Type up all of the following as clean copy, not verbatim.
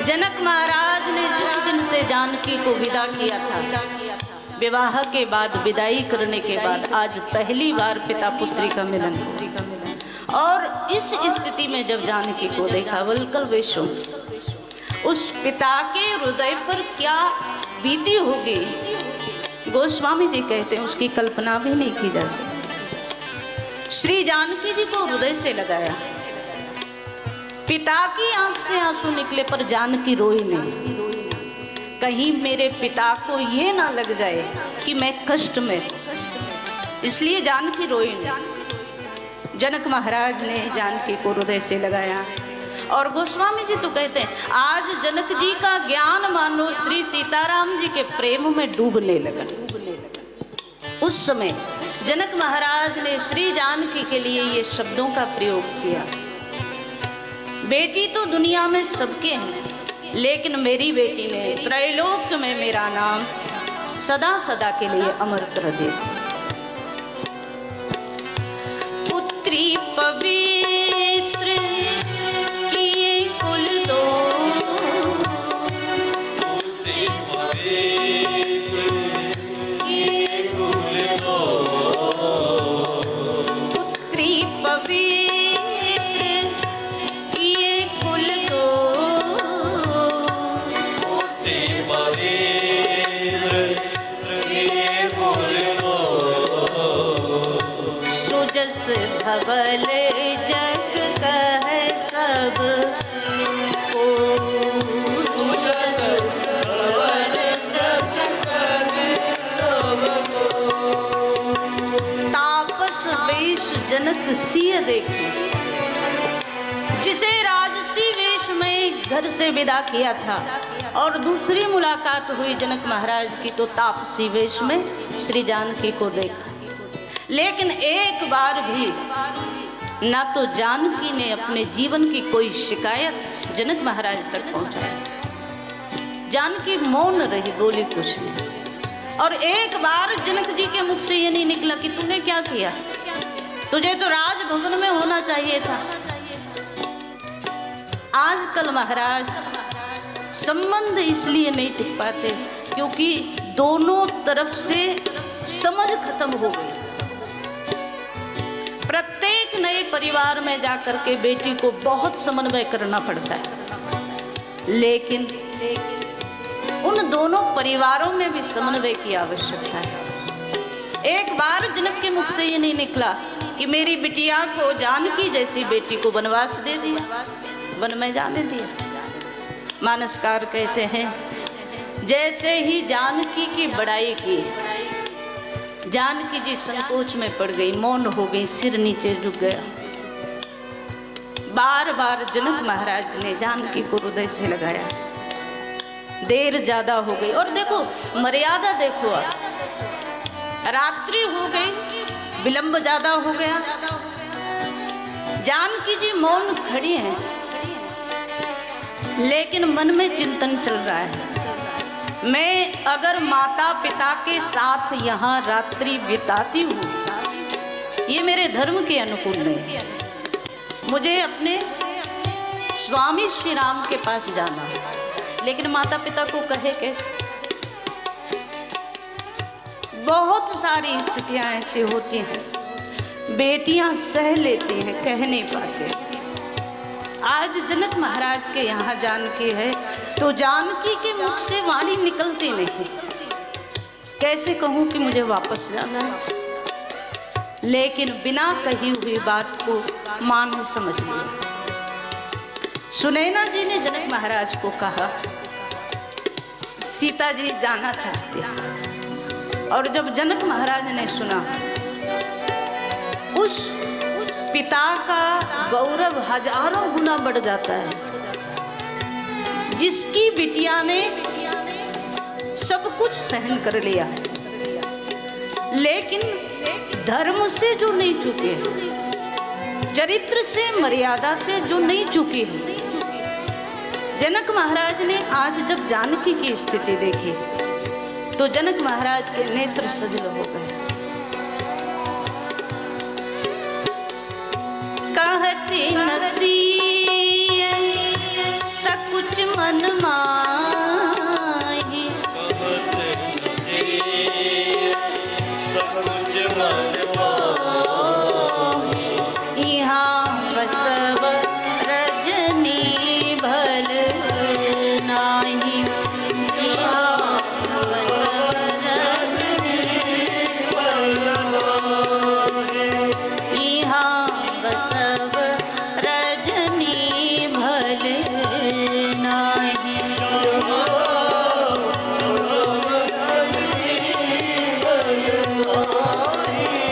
जनक महाराज ने जिस दिन से जानकी को विदा किया था, विवाह के बाद, विदाई करने के बाद आज पहली बार पिता पुत्री का मिलन। और इस स्थिति में जब जानकी को देखा, वल्कल वेशो, उस पिता के हृदय पर क्या बीती होगी, गोस्वामी जी कहते हैं उसकी कल्पना भी नहीं की जा सकती। श्री जानकी जी को हृदय से लगाया, पिता की आंख से आंसू निकले पर जानकी रोई नहीं। कहीं मेरे पिता को ये ना लग जाए कि मैं कष्ट में, इसलिए जानकी रोई नहीं। जनक महाराज ने जानकी को हृदय से लगाया। और गोस्वामी जी तो कहते हैं आज जनक जी का ज्ञान मानो श्री सीताराम जी के प्रेम में डूबने लगा। उस समय जनक महाराज ने श्री जानकी के लिए ये शब्दों का प्रयोग किया, बेटी तो दुनिया में सबके हैं, लेकिन मेरी बेटी ने त्रैलोक में मेरा नाम सदा सदा के लिए अमर कर दिया। पुत्री पवित्र किए कुल दो, पुत्री पवित्र किए कुल दो, पुत्री पवित्र धवल जग कह सब को, धवल जग कह सब को। तापस वेश जनक सिय देखी, जिसे राजसी वेश में घर से विदा किया था, और दूसरी मुलाकात हुई जनक महाराज की तो तापसी वेश में श्री जानकी को देखा। लेकिन एक बार भी ना तो जानकी ने अपने जीवन की कोई शिकायत जनक महाराज तक पहुंचाई। जानकी मौन रही, बोली कुछ नहीं। और एक बार जनक जी के मुख से ये नहीं निकला कि तूने क्या किया, तुझे तो राजभवन में होना चाहिए था। आजकल महाराज संबंध इसलिए नहीं टिक पाते क्योंकि दोनों तरफ से समझ खत्म हो गई। प्रत्येक नए परिवार में जाकर के बेटी को बहुत समन्वय करना पड़ता है, लेकिन उन दोनों परिवारों में भी समन्वय की आवश्यकता है। एक बार जनक के मुख से ये नहीं निकला कि मेरी बिटिया को, जानकी जैसी बेटी को वनवास दे दिया, वन में जाने दिया। मानसकार कहते हैं जैसे ही जानकी की बड़ाई की, जानकी जी संकोच में पड़ गई, मौन हो गई, सिर नीचे झुक गया। बार बार जनक महाराज ने जानकी को हृदय से लगाया, देर ज्यादा हो गई। और देखो मर्यादा देखो, रात्रि हो गई, विलंब ज्यादा हो गया। जानकी जी मौन खड़ी हैं, लेकिन मन में चिंतन चल रहा है, मैं अगर माता पिता के साथ यहाँ रात्रि बिताती हूँ, ये मेरे धर्म के अनुकूल नहीं। मुझे अपने स्वामी श्री राम के पास जाना है, लेकिन माता पिता को कहे कैसे। बहुत सारी स्थितियाँ ऐसी होती हैं, बेटियाँ सह लेती हैं, कह नहीं पाते। आज जनक महाराज के यहाँ जानकी है तो जानकी के मुख से वाणी निकलती नहीं, कैसे कहूँ कि मुझे वापस जाना है। लेकिन बिना कही हुई बात को माँ ने समझ लिया। सुनैना जी ने जनक महाराज को कहा सीता जी जाना चाहते हैं, और जब जनक महाराज ने सुना, उस पिता का गौरव हजारों गुना बढ़ जाता है। जिसकी बिटिया ने सब कुछ सहन कर लिया, लेकिन धर्म से जो नहीं चुके हैं, चरित्र से, मर्यादा से जो नहीं चुके हैं। जनक महाराज ने आज जब जानकी की स्थिति देखी तो जनक महाराज के नेत्र सजल हो गए। कहते नसी सकुच मन मन माही। यहाँ बसव रजनी भल नाही। यहाँ बसव रजनी भल नाही। यहाँ बसव रजनी भल नाही।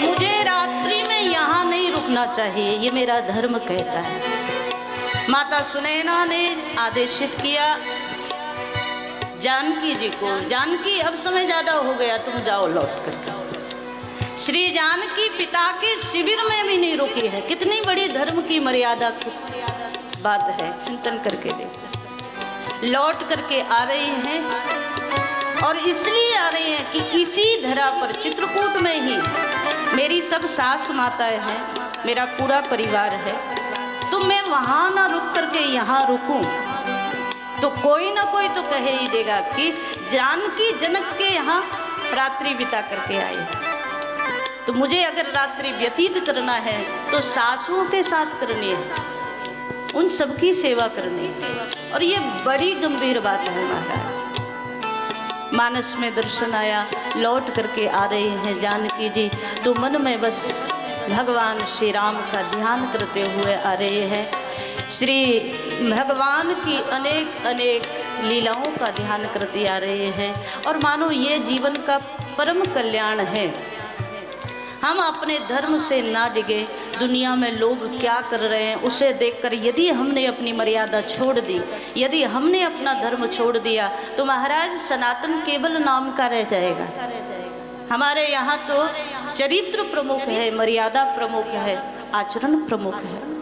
मुझे रात्रि में यहाँ नहीं रुकना चाहिए, ये मेरा धर्म कहता है। माता सुनैना ने आदेशित किया जानकी जी को, जानकी अब समय ज्यादा हो गया, तुम जाओ लौट करके। श्री जानकी पिता के शिविर में भी नहीं रुकी है। कितनी बड़ी धर्म की मर्यादा की बात है, चिंतन करके देखो। लौट करके आ रहे हैं और इसलिए आ रहे हैं कि इसी धरा पर चित्रकूट में ही मेरी सब सास माताएं हैं, मेरा पूरा परिवार है, तो मैं वहाँ ना रुक करके यहाँ रुकूं तो कोई ना कोई तो कहे ही देगा कि जानकी जनक के यहाँ रात्रि बिता करके आए। तो मुझे अगर रात्रि व्यतीत करना है तो सासुओं के साथ करनी है, उन सबकी सेवा करनी है। और ये बड़ी गंभीर बात है महाराज। मानस में दर्शन आया, लौट करके आ रहे हैं जानकी जी, तो मन में बस भगवान श्री राम का ध्यान करते हुए आ रहे हैं। श्री भगवान की अनेक अनेक लीलाओं का ध्यान करते आ रहे हैं। और मानो ये जीवन का परम कल्याण है। हम अपने धर्म से ना डिगे, दुनिया में लोग क्या कर रहे हैं उसे देखकर यदि हमने अपनी मर्यादा छोड़ दी, यदि हमने अपना धर्म छोड़ दिया, तो महाराज सनातन केवल नाम का रह जाएगा। हमारे यहाँ तो चरित्र प्रमुख है, मर्यादा प्रमुख है, आचरण प्रमुख है।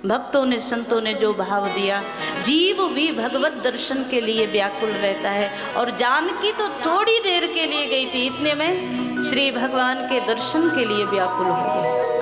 भक्तों ने संतों ने जो भाव दिया, जीव भी भगवत दर्शन के लिए व्याकुल रहता है। और जानकी तो थोड़ी देर के लिए गई थी, इतने में श्री भगवान के दर्शन के लिए व्याकुल हो गए।